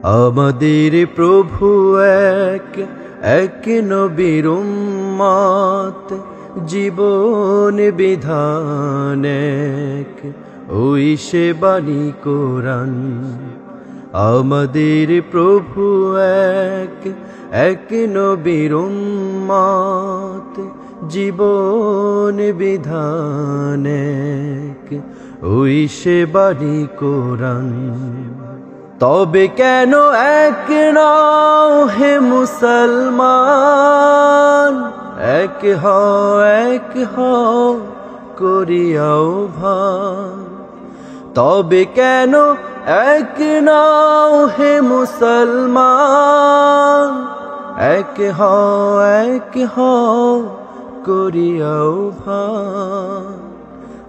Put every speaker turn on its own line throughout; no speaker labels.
আমাদের প্রভু এক, এক নবীর উম্মত, জীবন বিধান এক, ওই সে বাণী কোরআন। আমাদের প্রভু এক, এক নবীর উম্মত, জীবন বিধান এক, ওই সে বাণী কোরআন। তবে কেন এক নাও হে মুসলমান, এক হও করিয়াও ভান। তবে কেন এক নাও হে মুসলমান, এক হও করিয়াও ভান।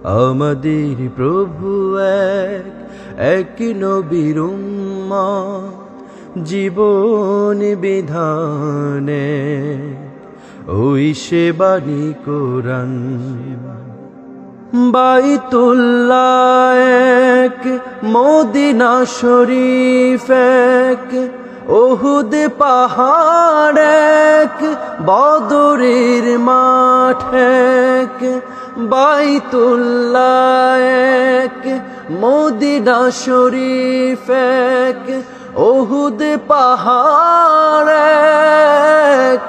আমাদের প্রভু এক, এক নবীর উম্মত, জীবন বিধান এক, ওই সে বাণী কোরআন। বাইতুল্লাহ এক, মদিনা শরীফ এক, উহুদ পাহাড় এক, বদরের মাঠ এক। বাইতুল্লাহ এক, মদিনা শরীফ এক, উহুদ পাহাড় এক।